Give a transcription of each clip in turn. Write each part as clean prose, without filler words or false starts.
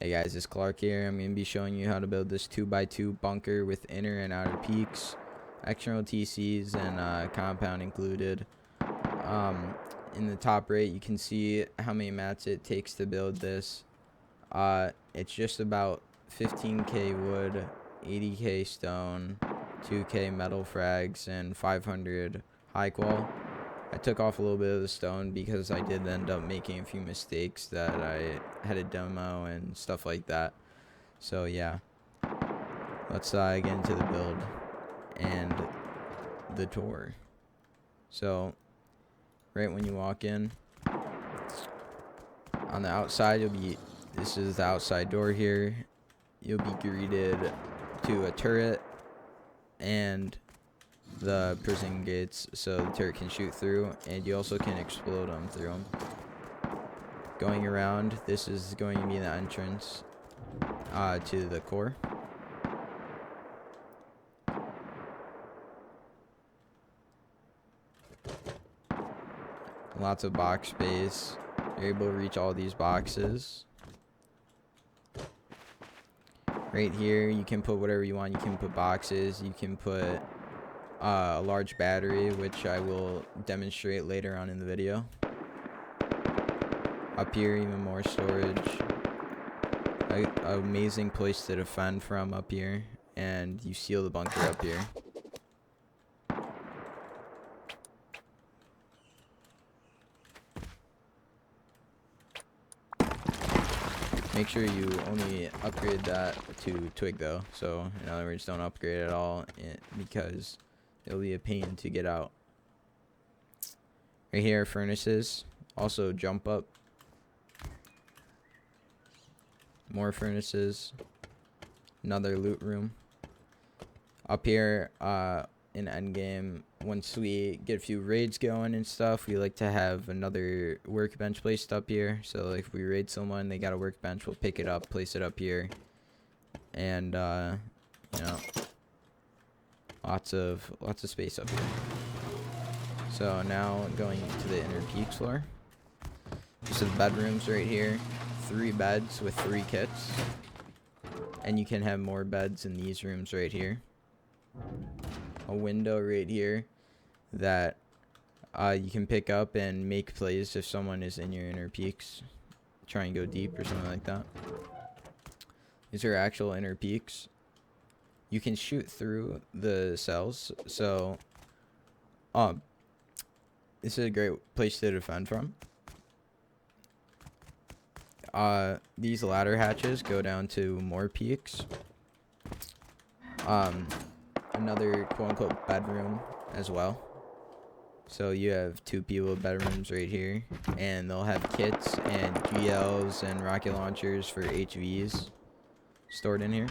Hey guys, it's Clark here. I'm going to be showing you how to build this 2x2 bunker with inner and outer peaks, external TCs, and compound included. In the top right, you can see how many mats it takes to build this. It's just about 15k wood, 80k stone, 2k metal frags, and 500 high qual. I took off a little bit of the stone because I did end up making a few mistakes that I had a demo and stuff like that. So yeah, let's get into the build and the tour. So right when you walk in, on the outside this is the outside door here. You'll be greeted to a turret and the prison gates, so the turret can shoot through, and you also can explode them through them. Going around, this is going to be the entrance to the core. Lots of box space. You're able to reach all these boxes. Right here, you can put whatever you want. You can put boxes. You can put a large battery, which I will demonstrate later on in the video. Up here, even more storage. An amazing place to defend from up here, and you seal the bunker up here. Make sure you only upgrade that to twig though, so in other words, don't upgrade at all because it'll be a pain to get out. Right here, furnaces, also jump up. More furnaces, another loot room. Up here in endgame, once we get a few raids going and stuff, we like to have another workbench placed up here. So like if we raid someone, they got a workbench, we'll pick it up, place it up here, and you know, lots of space up here. So now going to the inner peaks floor. These are the bedrooms right here. 3 beds with 3 kits, and you can have more beds in these rooms right here. A window right here that you can pick up and make plays if someone is in your inner peaks, try and go deep or something like that. These are actual inner peaks. You can shoot through the cells, so this is a great place to defend from. These ladder hatches go down to more peaks. Another quote-unquote bedroom as well. So you have 2 people bedrooms right here, and they'll have kits and GLs and rocket launchers for HVs stored in here.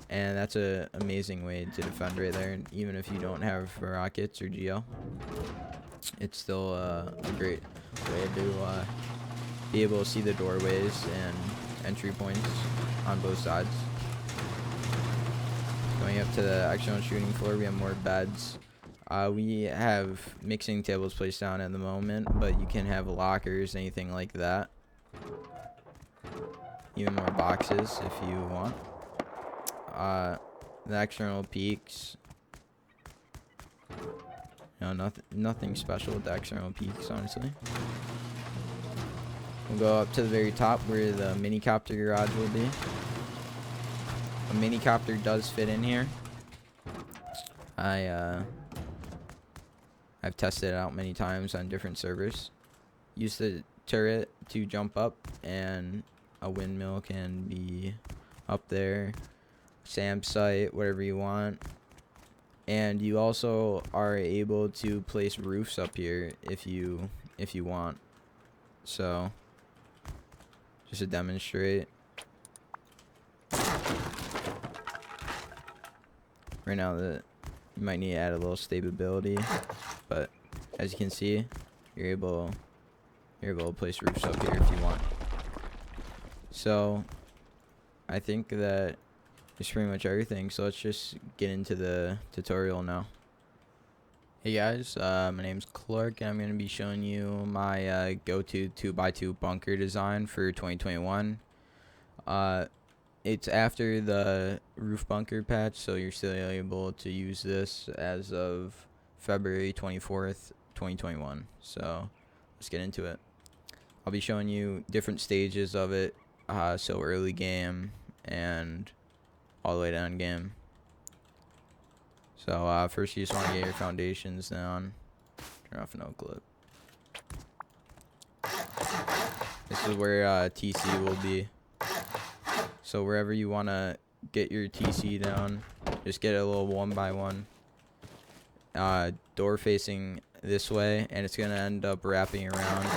And that's an amazing way to defend right there. And even if you don't have rockets or GL, it's still a great way to be able to see the doorways and entry points on both sides. Going up to the external shooting floor, we have more beds. We have mixing tables placed down at the moment, but you can have lockers, anything like that. Even more boxes if you want. The external peaks. Nothing special with the external peaks, honestly. We'll go up to the very top where the mini copter garage will be. A mini copter does fit in here. I've tested it out many times on different servers. Use the turret to jump up, and a windmill can be up there. SAM site, whatever you want. And you also are able to place roofs up here if you want. So just to demonstrate. Right now you might need to add a little stability, but as you can see, you're able to place roofs up here if you want. So I think that is pretty much everything. So let's just get into the tutorial now. Hey guys, my name's Clark, and I'm going to be showing you my go-to 2x2 bunker design for 2021. It's after the roof bunker patch, so you're still able to use this as of February 24th, 2021. So let's get into it. I'll be showing you different stages of it, so early game and all the way to end game. So first you just want to get your foundations down. Turn off no clip. This is where TC will be. So wherever you want to get your TC down, just get it a little one by one. Door facing this way, and it's going to end up wrapping around.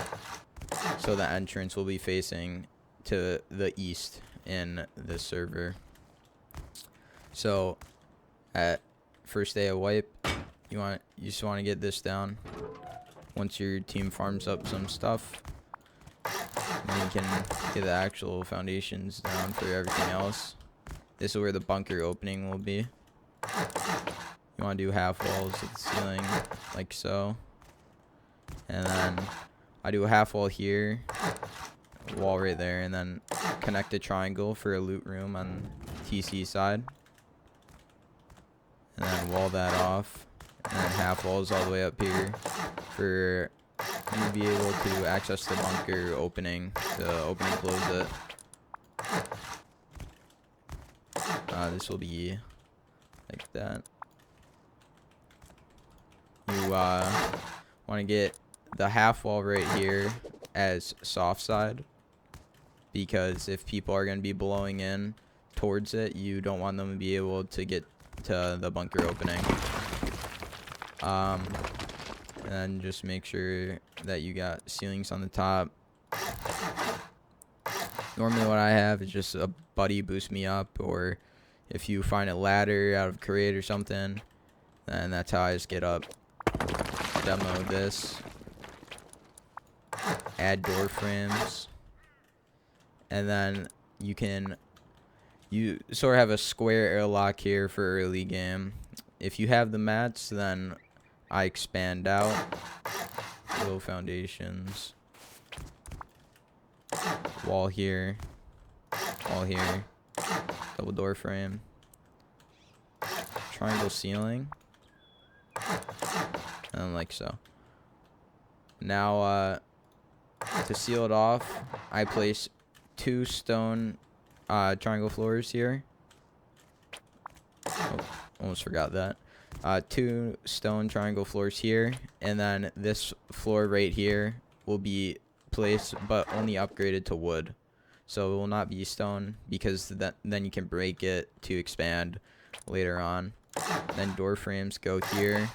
So the entrance will be facing to the east in this server. So at first day of wipe, you just want to get this down. Once your team farms up some stuff, then you can get the actual foundations down for everything else. This is where the bunker opening will be. You want to do half walls at the ceiling, like so. And then I do a half wall here, wall right there, and then connect a triangle for a loot room on TC side. And then wall that off. And then half walls all the way up here for you to be able to access the bunker opening to open and close it. This will be like that. You want to get the half wall right here as soft side, because if people are going to be blowing in towards it, you don't want them to be able to get to the bunker opening. And then just make sure that you got ceilings on the top. Normally what I have is just a buddy boost me up, or if you find a ladder out of crate or something, then that's how I just get up. Demo this. Add door frames. And then you sort of have a square airlock here for early game. If you have the mats, then I expand out. Low foundations. Wall here. Wall here. Double door frame. Triangle ceiling. And like so. Now, to seal it off, I place 2 stone triangle floors here. Oh, almost forgot that. 2 stone triangle floors here, and then this floor right here will be placed but only upgraded to wood, so it will not be stone, because then you can break it to expand later on. Then door frames go here,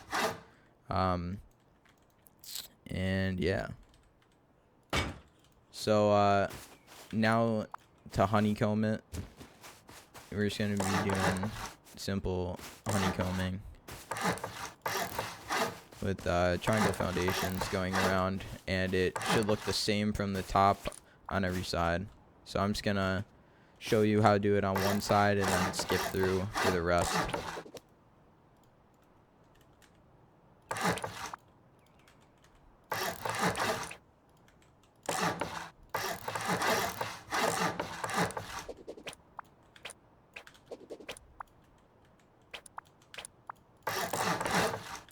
and yeah. So now to honeycomb it, we're just going to be doing simple honeycombing with triangle foundations going around, and it should look the same from the top on every side. So I'm just gonna show you how to do it on one side and then skip through for the rest.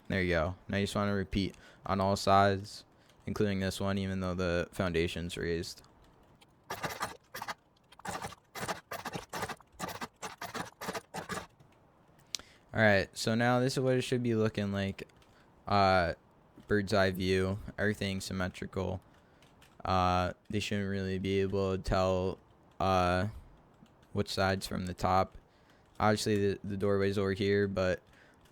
There you go. Now you just want to repeat on all sides, including this one, even though the foundation's raised. Alright, so now this is what it should be looking like. Bird's eye view, everything symmetrical. They shouldn't really be able to tell which side's from the top. Obviously the doorway's over here, but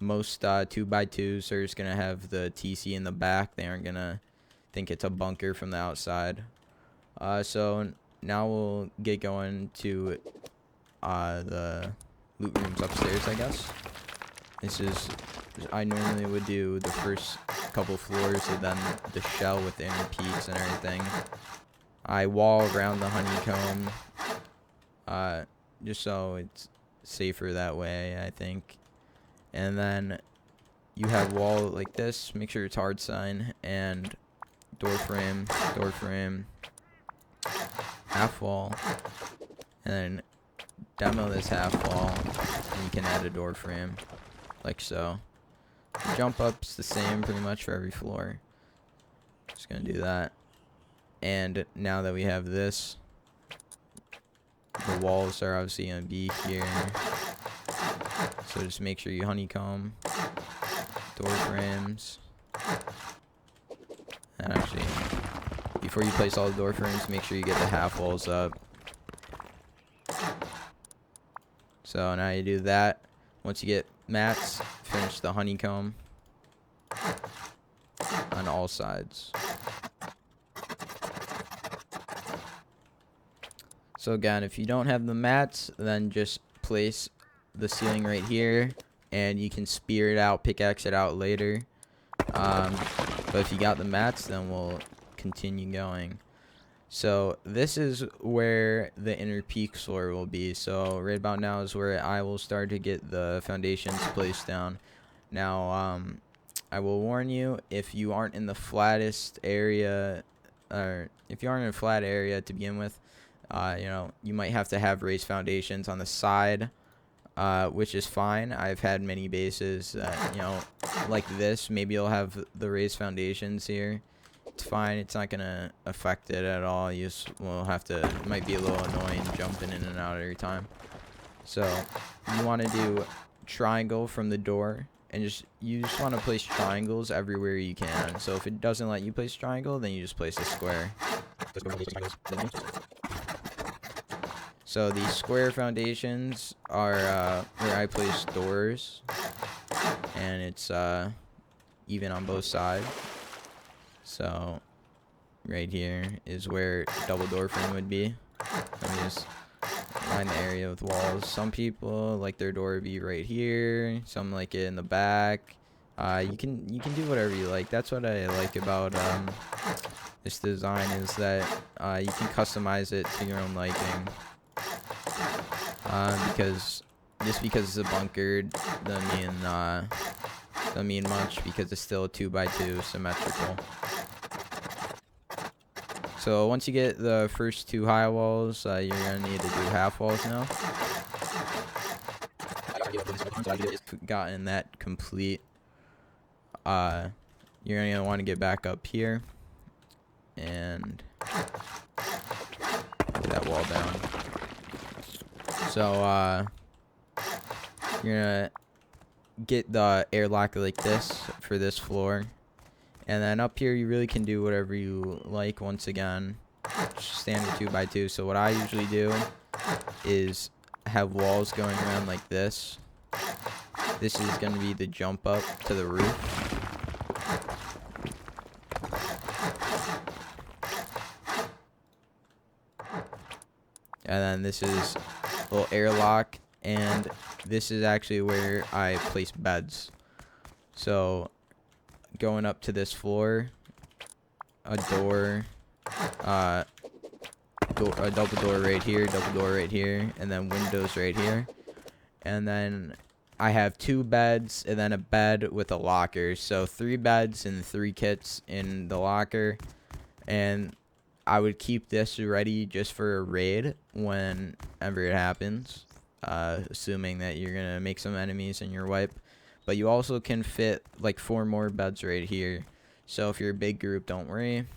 most 2x2s are just gonna have the TC in the back. They aren't gonna think it's a bunker from the outside. So now we'll get going to the loot rooms upstairs, I guess. I normally would do the first couple floors and then the shell with the inner peaks and everything. I wall around the honeycomb, just so it's safer that way, I think. And then you have wall like this. Make sure it's hard sign, and door frame, half wall, And then demo this half wall, and you can add a door frame, like so. The jump up's the same pretty much for every floor. Just gonna do that. And now that we have this, the walls are obviously gonna be here. So just make sure you honeycomb door frames. And actually, before you place all the door frames, make sure you get the half walls up. So now you do that. Once you get mats, finish the honeycomb on all sides. So again, if you don't have the mats, then just place the ceiling right here, and you can spear it out, pickaxe it out later. But if you got the mats, then we'll continue going. So this is where the inner peak floor will be. So right about now is where I will start to get the foundations placed down. Now, I will warn you, if you aren't in the flattest area, or if you aren't in a flat area to begin with, you know, you might have to have raised foundations on the side, which is fine. I've had many bases, you know, like this. Maybe you'll have the raised foundations here. It's fine. It's not gonna affect it at all. You just will have to. It might be a little annoying jumping in and out every time. So you want to do triangle from the door, and you just want to place triangles everywhere you can. So if it doesn't let you place triangle, then you just place a square. So these square foundations are where I place doors, and it's even on both sides. So right here is where double door frame would be. Let me just line the area with walls. Some people like their door to be right here. Some like it in the back. You can do whatever you like. That's what I like about this design, is that you can customize it to your own liking. Because just because it's a bunker doesn't mean much, because it's still a 2x2 symmetrical. So once you get the first 2 high walls, you're gonna need to do half walls now. Gotten that complete, you're gonna want to get back up here and get that wall down. So you're gonna get the airlock like this for this floor, and then up here you really can do whatever you like. Once again, standard 2x2. So what I usually do is have walls going around like this. This is going to be the jump up to the roof. And then this is a little airlock, and this is actually where I place beds. So going up to this floor, a door, a double door right here, and then windows right here. And then I have 2 beds and then a bed with a locker. So 3 beds and 3 kits in the locker. And I would keep this ready just for a raid whenever it happens, assuming that you're gonna make some enemies in your wipe. But you also can fit like 4 more beds right here. So if you're a big group, don't worry.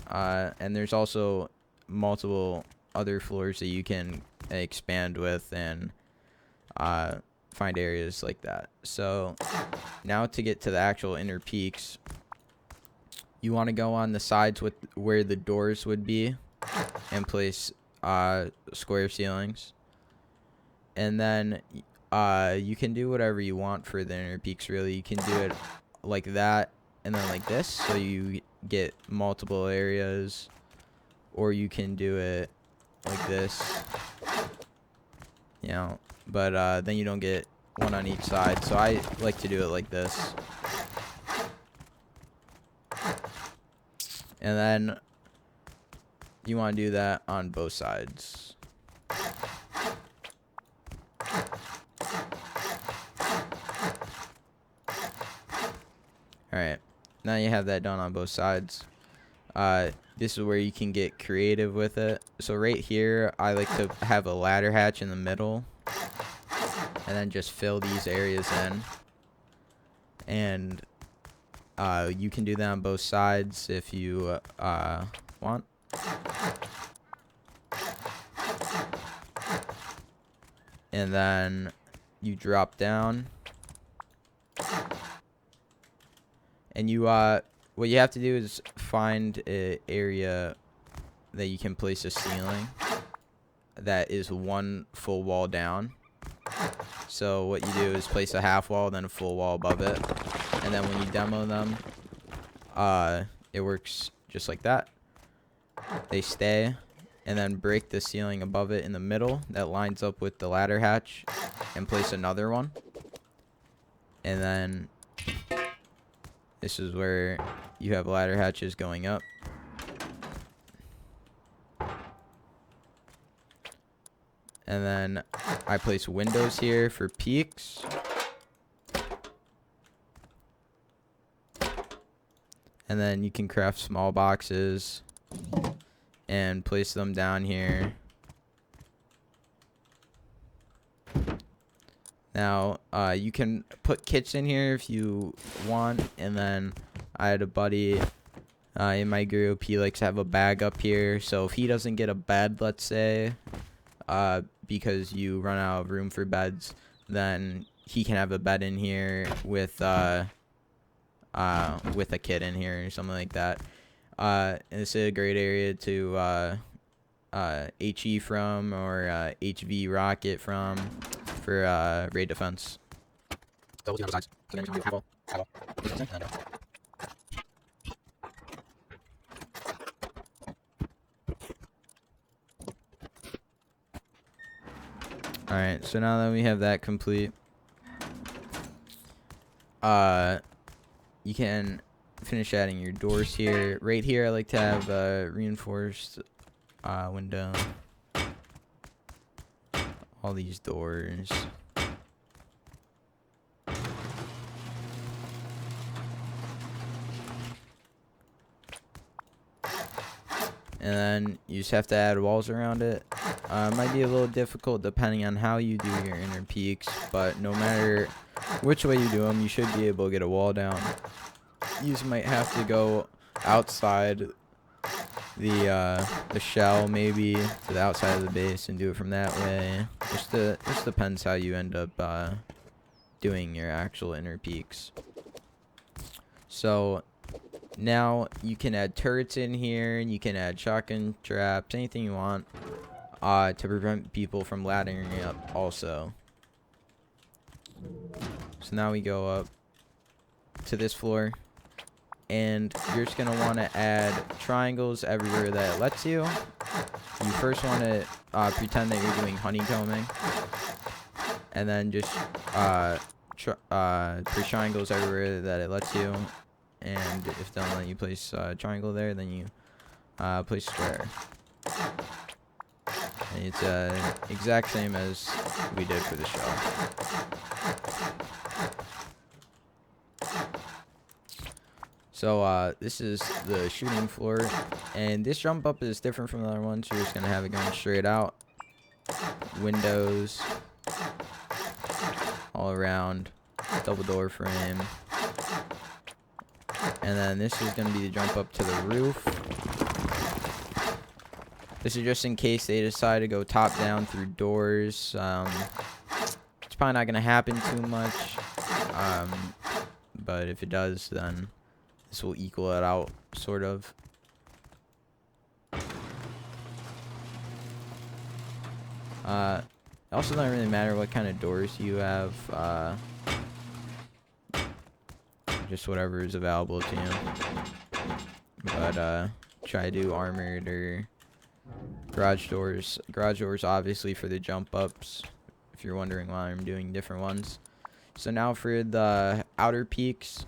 And there's also multiple other floors that you can expand with and find areas like that. So now to get to the actual inner peaks, you want to go on the sides with where the doors would be and place square ceilings. And then you can do whatever you want for the inner peaks, really. You can do it like that and then like this, so you get multiple areas. Or you can do it like this, you know, but then you don't get one on each side. So I like to do it like this. And then you want to do that on both sides. Alright, now you have that done on both sides. This is where you can get creative with it. So right here, I like to have a ladder hatch in the middle, and then just fill these areas in. And you can do that on both sides if you want. And then you drop down. And you what you have to do is find an area that you can place a ceiling that is one full wall down. So what you do is place a half wall, then a full wall above it. And then when you demo them, it works just like that. They stay. And then break the ceiling above it in the middle that lines up with the ladder hatch, and place another one. And then this is where you have ladder hatches going up. And then I place windows here for peaks. And then you can craft small boxes and place them down here. Now, you can put kits in here if you want. And then I had a buddy in my group. He likes to have a bag up here. So if he doesn't get a bed, let's say, because you run out of room for beds, then he can have a bed in here with a kit in here or something like that. And this is a great area to HE from, or HV rocket from, for raid defense. Alright, so now that we have that complete, you can finish adding your doors here. Right here, I like to have a reinforced window. All these doors. And then you just have to add walls around it. It might be a little difficult depending on how you do your inner peaks, but no matter which way you do them, you should be able to get a wall down. You just might have to go outside the shell, maybe to the outside of the base, and do it from that way. Just depends how you end up doing your actual inner peaks. So now you can add turrets in here, and you can add shotgun traps, anything you want, to prevent people from laddering up also. So now we go up to this floor, and you're just going to want to add triangles everywhere that it lets you. You first want to pretend that you're doing honeycombing, and then just put triangles everywhere that it lets you. And if they don't let you place a triangle there, then you place square. And it's exact same as we did for the shell. So this is the shooting floor, and this jump up is different from the other ones. You're just gonna have it going straight out, windows all around, double door frame, and then this is gonna be the jump up to the roof. This is just in case they decide to go top down through doors. It's probably not gonna happen too much, but if it does, then this will equal it out, sort of. It also doesn't really matter what kind of doors you have. Just whatever is available to you. But try to do armored or garage doors. Garage doors, obviously, for the jump ups, if you're wondering why I'm doing different ones. So now for the outer peaks.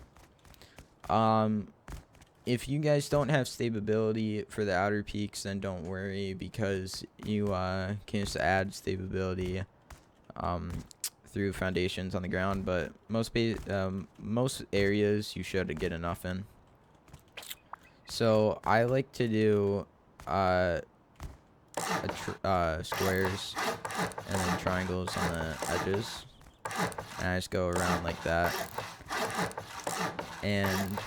If you guys don't have stability for the outer peaks, then don't worry, because you can just add stability through foundations on the ground. But most areas you should get enough in. So I like to do squares and then triangles on the edges, and I just go around like that. And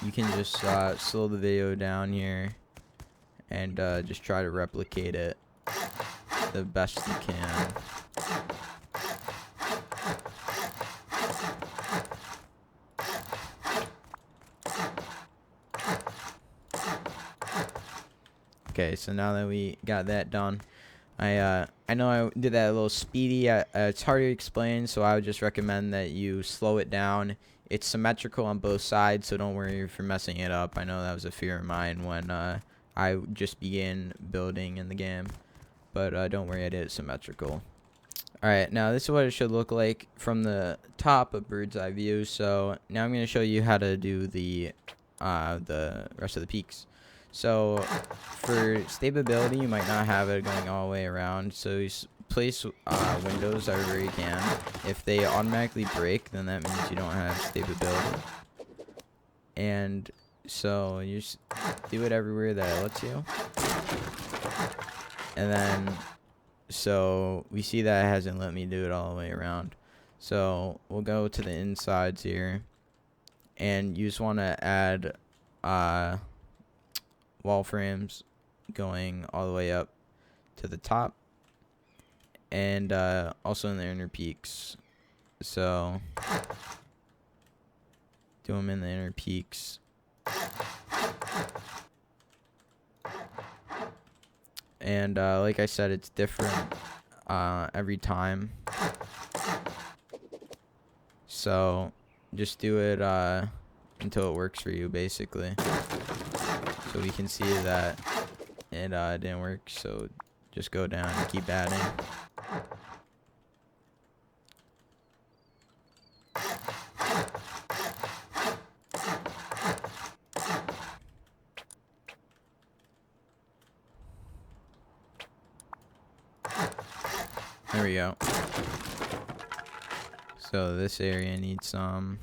you can just slow the video down here and just try to replicate it the best you can. Okay, so now that we got that done, I know I did that a little speedy. It's hard to explain, so I would just recommend that you slow it down. It's symmetrical on both sides, so don't worry if you're messing it up. I know that was a fear of mine when I just began building in the game, but don't worry, I did it symmetrical. Alright, now this is what it should look like from the top of bird's eye view. So now I'm going to show you how to do the rest of the peaks. So for stability, you might not have it going all the way around. So you place windows everywhere you can. If they automatically break, then that means you don't have stability. And so you just do it everywhere that it lets you. And then, so we see that it hasn't let me do it all the way around. So we'll go to the insides here. And you just want to add wall frames going all the way up to the top, and also in the inner peaks. So do them in the inner peaks, and like I said, it's different every time, so just do it until it works for you, basically. So we can see that it didn't work, so just go down and keep adding. There we go. So this area needs some.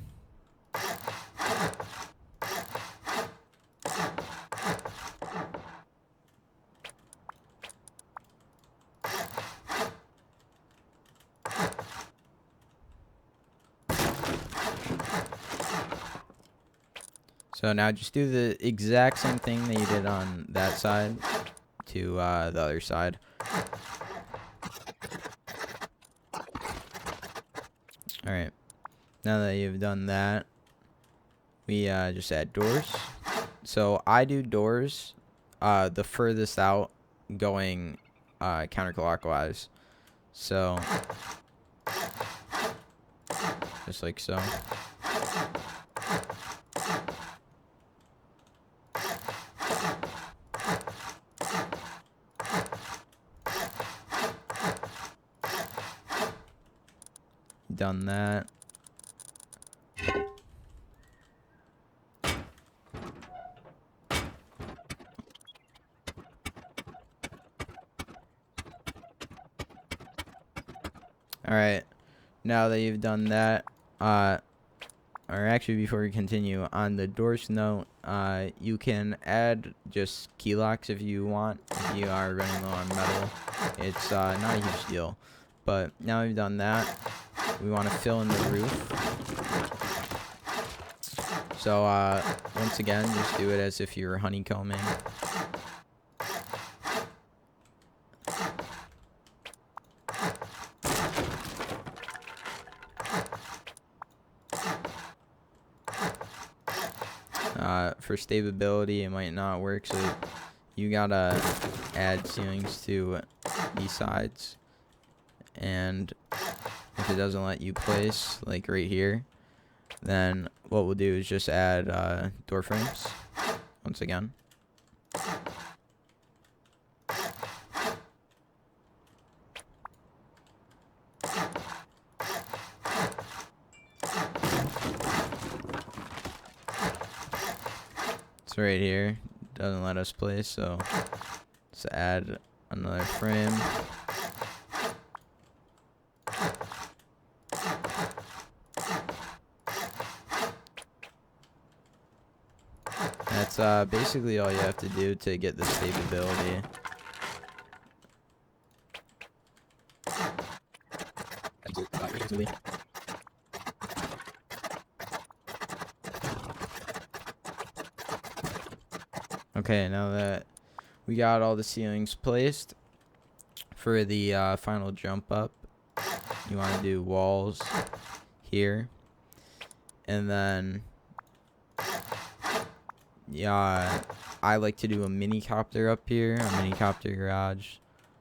So now just do the exact same thing that you did on that side to the other side. Alright, now that you've done that, we just add doors. So I do doors the furthest out, going counterclockwise. So just like so. Done that. Alright, now that you've done that, or actually before we continue, on the doors note, you can add just key locks if you want, if you are running low on metal. It's not a huge deal. But now we've done that, we want to fill in the roof. So once again, just do it as if you're honeycombing. For stability, it might not work, so you gotta add ceilings to these sides. And if it doesn't let you place, like right here, then what we'll do is just add door frames once again. It's right here, doesn't let us place, so let's add another frame. That's basically all you have to do to get the stability. Okay, now that we got all the ceilings placed for the final jump up, you want to do walls here, and then yeah, I like to do a mini copter up here, a mini copter garage.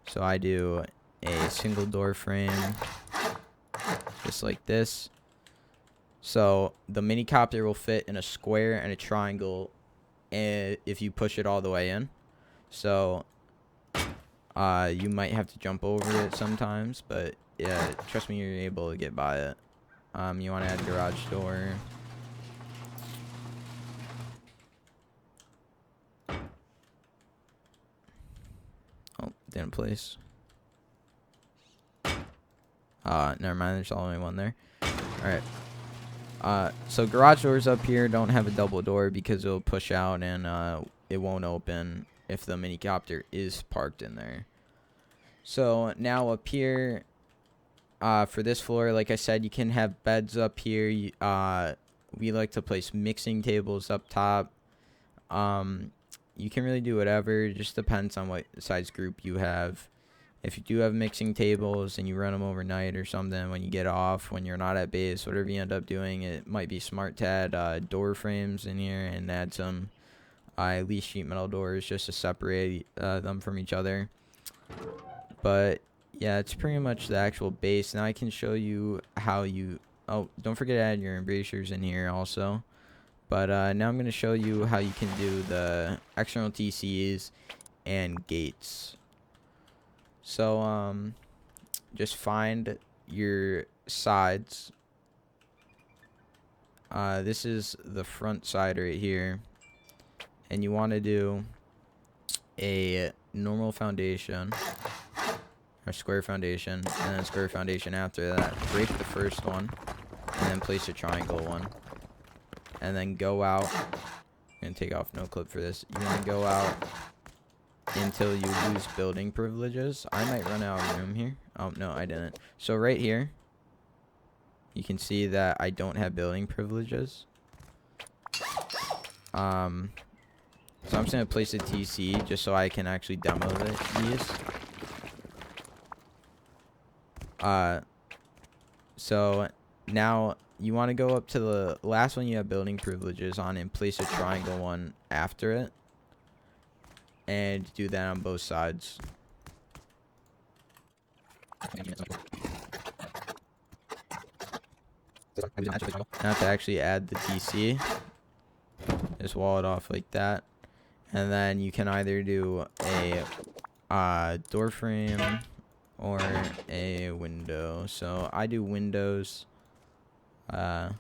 So I do a single door frame, just like this. So the mini copter will fit in a square and a triangle, and if you push it all the way in. So you might have to jump over it sometimes, but yeah, trust me, you're able to get by it. You want to add garage door. Oh, didn't place. Never mind, there's only one there. Alright. So garage doors up here don't have a double door because it'll push out and it won't open if the minicopter is parked in there. So now up here, for this floor, like I said, you can have beds up here. We like to place mixing tables up top. You can really do whatever. It just depends on what size group you have. If you do have mixing tables and you run them overnight or something, when you get off, when you're not at base, whatever you end up doing, it might be smart to add door frames in here and add some at least sheet metal doors just to separate them from each other. But yeah, it's pretty much the actual base. Now I can show you how you... Oh, don't forget to add your embrasures in here also. But now I'm going to show you how you can do the external TCs and gates. So just find your sides. This is the front side right here, and you want to do a normal foundation or square foundation, and then square foundation after that. Break the first one and then place a triangle one, and then go out. I'm gonna take off no clip for this. You want to go out until you lose building privileges. I might run out of room here. Oh no, I didn't. So right here you can see that I don't have building privileges. So I'm just gonna place a TC just so I can actually demo these. So now you want to go up to the last one you have building privileges on and place a triangle one after it. And do that on both sides. Now to actually add the TC, just wall it off like that, and then you can either do a door frame or a window. So I do windows. It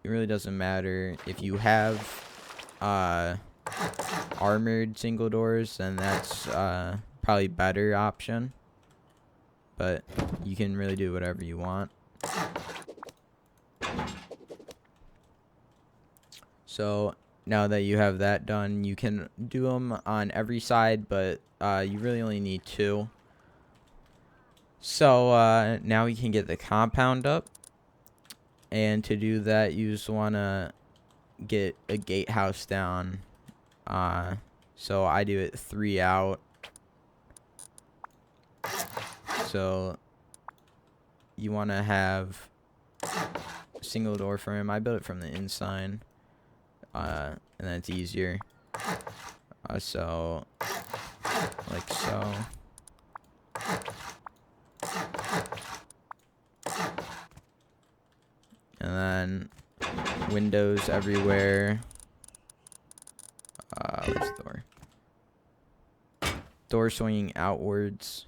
really doesn't matter if you have armored single doors, then that's probably better option, but you can really do whatever you want. So now that you have that done, you can do them on every side, but you really only need two. So now we can get the compound up, and to do that you just want to get a gatehouse down. So I do it 3 out. So you want to have a single door frame. I built it from the inside, and then it's easier. So like so. And then windows everywhere. Where's the door? Door swinging outwards.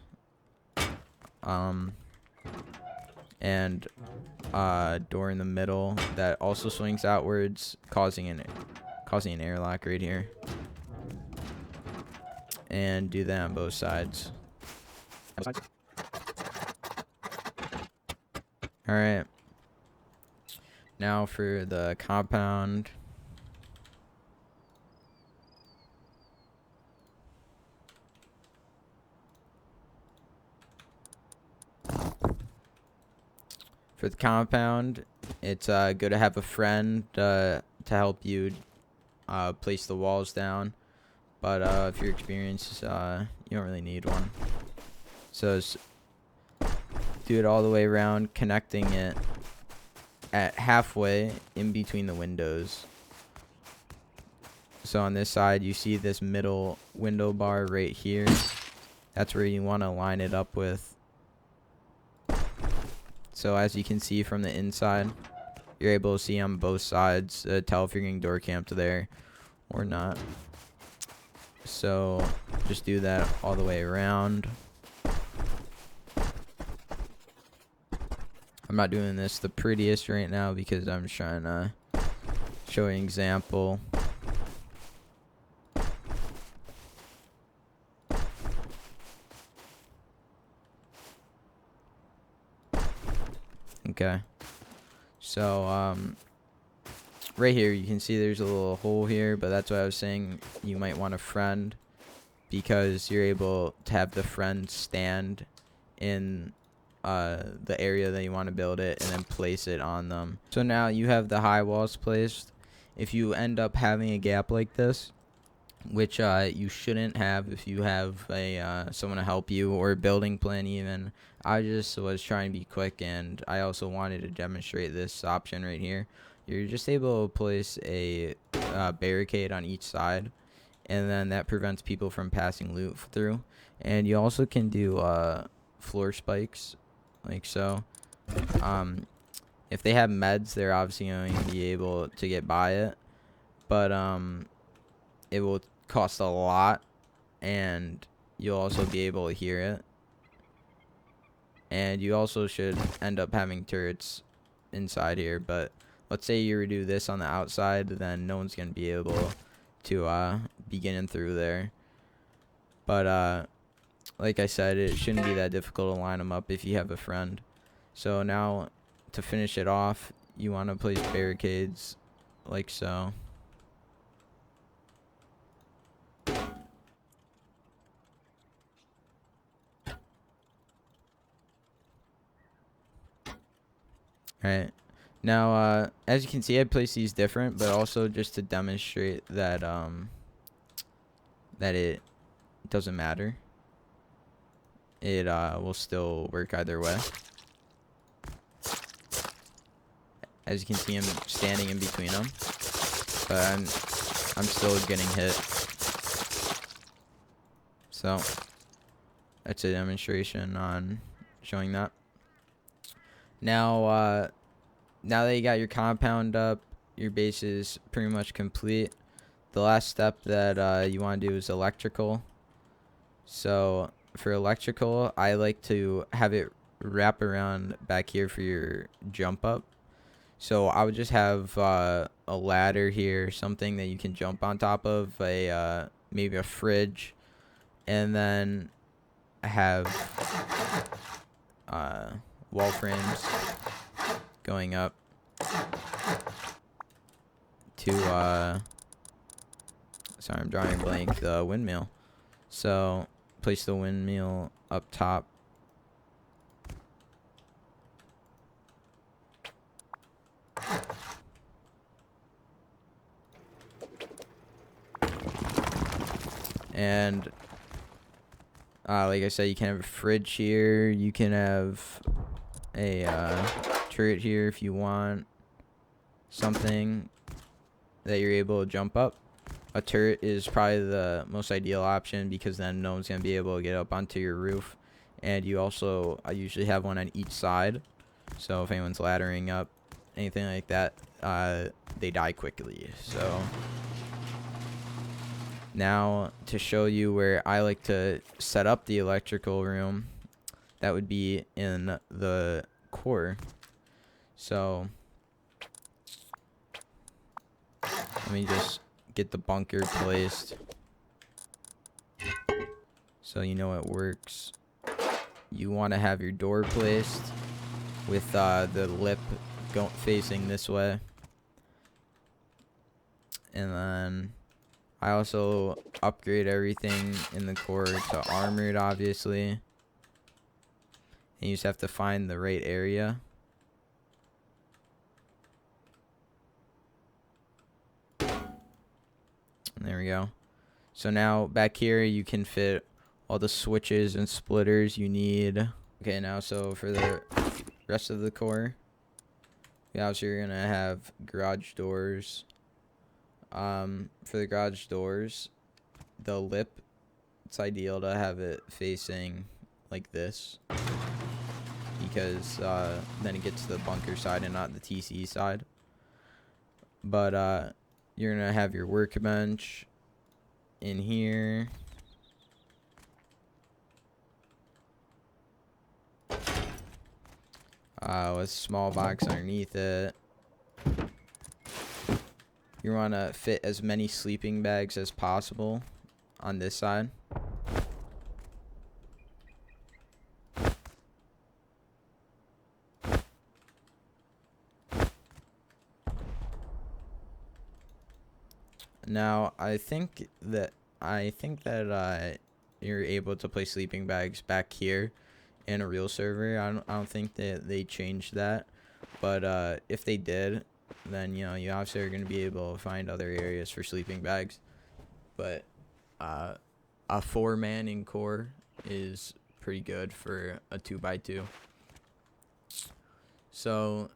And door in the middle that also swings outwards, causing an airlock right here. And do that on both sides. All right. Now for the compound. For the compound, it's good to have a friend to help you place the walls down. But if you're experienced, you don't really need one. So do it all the way around, connecting it at halfway in between the windows. So on this side, you see this middle window bar right here. That's where you want to line it up with. So as you can see from the inside, you're able to see on both sides, tell if you're getting door camped there or not. So just do that all the way around. I'm not doing this the prettiest right now because I'm just trying to show an example. Okay. So right here you can see there's a little hole here, but that's what I was saying, you might want a friend because you're able to have the friend stand in the area that you want to build it and then place it on them. So now you have the high walls placed. If you end up having a gap like this, which you shouldn't have if you have a someone to help you or a building plan even, I just was trying to be quick, and I also wanted to demonstrate this option right here. You're just able to place a barricade on each side, and then that prevents people from passing loot through. And you also can do floor spikes like so. If they have meds, they're obviously going to be able to get by it, but it will cost a lot, and you'll also be able to hear it. And you also should end up having turrets inside here, but let's say you redo this on the outside, then no one's going to be able to be getting through there. But like I said, it shouldn't be that difficult to line them up if you have a friend. So now to finish it off, you want to place barricades like so. Alright, now as you can see, I placed these different, but also just to demonstrate that that it doesn't matter. It will still work either way. As you can see, I'm standing in between them, but I'm still getting hit. So that's a demonstration on showing that. Now now that you got your compound up, your base is pretty much complete. The last step that you want to do is electrical. So for electrical, I like to have it wrap around back here for your jump up. So I would just have a ladder here, something that you can jump on top of, maybe a fridge, and then have wall frames going up to sorry, I'm drawing a blank, the windmill. So place the windmill up top. And like I said, you can have a fridge here, you can have a turret here if you want something that you're able to jump up. A turret is probably the most ideal option because then no one's going to be able to get up onto your roof. And you also, I usually have one on each side, so if anyone's laddering up, anything like that, they die quickly. So now to show you where I like to set up the electrical room, that would be in the core. So let me just get the bunker placed so you know it works. You want to have your door placed with the lip facing this way. And then I also upgrade everything in the core to armored, obviously. And you just have to find the right area. we go. So now back here you can fit all the switches and splitters you need. Okay, now so for the rest of the core, obviously you're gonna have garage doors. For the garage doors, the lip, it's ideal to have it facing like this, because then it gets to the bunker side and not the TC side. But you're gonna have your workbench in here. With a small box underneath it. You want to fit as many sleeping bags as possible on this side. Now, I think that you're able to place sleeping bags back here in a real server. I don't think that they changed that, but if they did, then you obviously are going to be able to find other areas for sleeping bags. But a 4-man in core is pretty good for a 2x2. So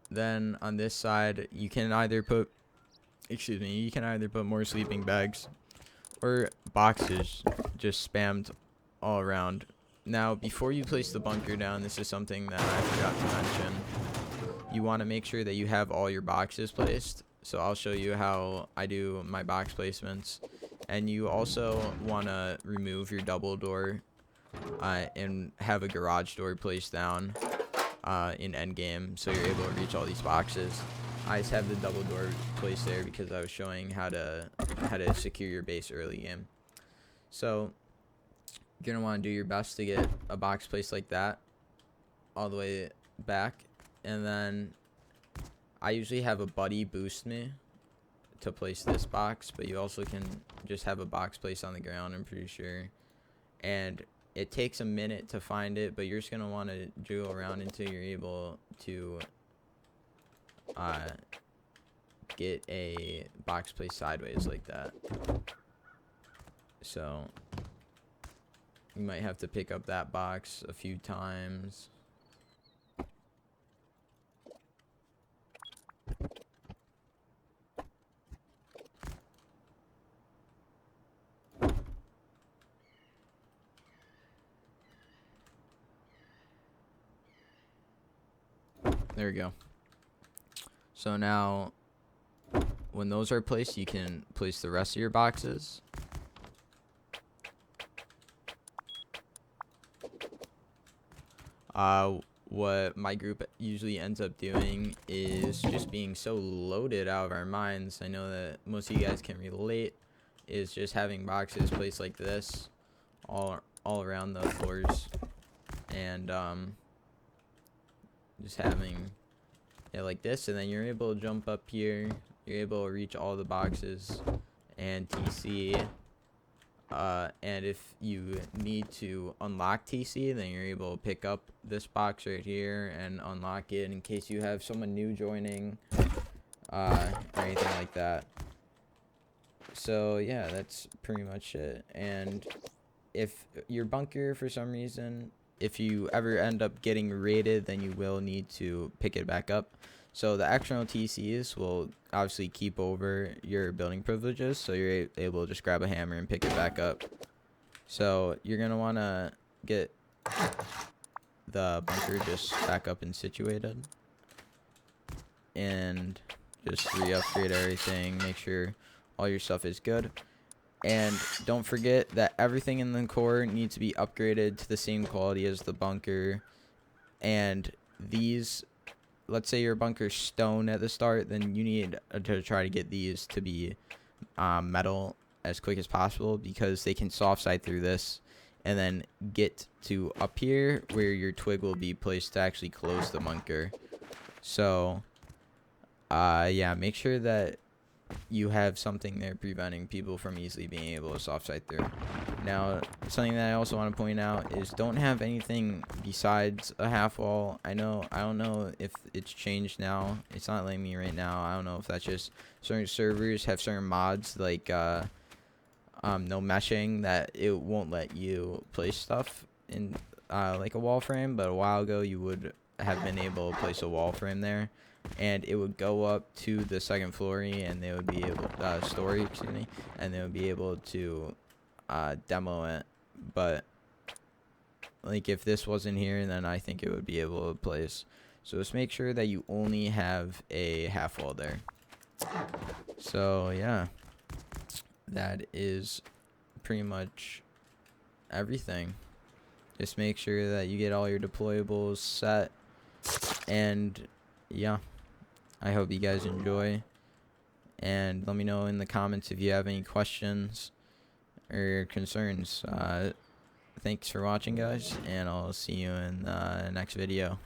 then on this side, you can either put more sleeping bags or boxes just spammed all around. Now, before you place the bunker down, this is something that I forgot to mention. You want to make sure that you have all your boxes placed. So I'll show you how I do my box placements. And you also want to remove your double door and have a garage door placed down in endgame, so you're able to reach all these boxes. I just have the double door placed there because I was showing how to secure your base early game. So you're gonna want to do your best to get a box placed like that all the way back, and then I usually have a buddy boost me to place this box, but you also can just have a box placed on the ground, I'm pretty sure. And it takes a minute to find it, but you're just gonna want to jiggle around until you're able to get a box placed sideways like that. So you might have to pick up that box a few times. There we go. So now, when those are placed, you can place the rest of your boxes. What my group usually ends up doing is just being so loaded out of our minds. I know that most of you guys can relate. Is just having boxes placed like this, all around the floors, and just having it like this, and then you're able to jump up here. You're able to reach all the boxes and TC. And if you need to unlock TC, then you're able to pick up this box right here and unlock it in case you have someone new joining, or anything like that. So yeah, that's pretty much it. And if your bunker, for some reason, if you ever end up getting raided, then you will need to pick it back up. So the external TCs will obviously keep over your building privileges, so you're able to just grab a hammer and pick it back up. So you're going to want to get the bunker just back up and situated, and just re-upgrade everything, make sure all your stuff is good. And don't forget that everything in the core needs to be upgraded to the same quality as the bunker. And these, let's say your bunker's stone at the start, then you need to try to get these to be metal as quick as possible, because they can soft side through this and then get to up here where your twig will be placed to actually close the bunker. So yeah, make sure that you have something there preventing people from easily being able to soft side through. Now, something that I also want to point out is don't have anything besides a half wall. I don't know if it's changed now. It's not letting me right now. I don't know if that's just certain servers have certain mods like no meshing that it won't let you place stuff in like a wall frame, but a while ago you would have been able to place a wall frame there, and it would go up to the second floor, and they would be able story, excuse me, and they would be able to demo it. But like if this wasn't here, then I think it would be able to place. So just make sure that you only have a half wall there. So yeah, that is pretty much everything. Just make sure that you get all your deployables set, and yeah, I hope you guys enjoy, and let me know in the comments if you have any questions or concerns. Thanks for watching, guys, and I'll see you in the next video.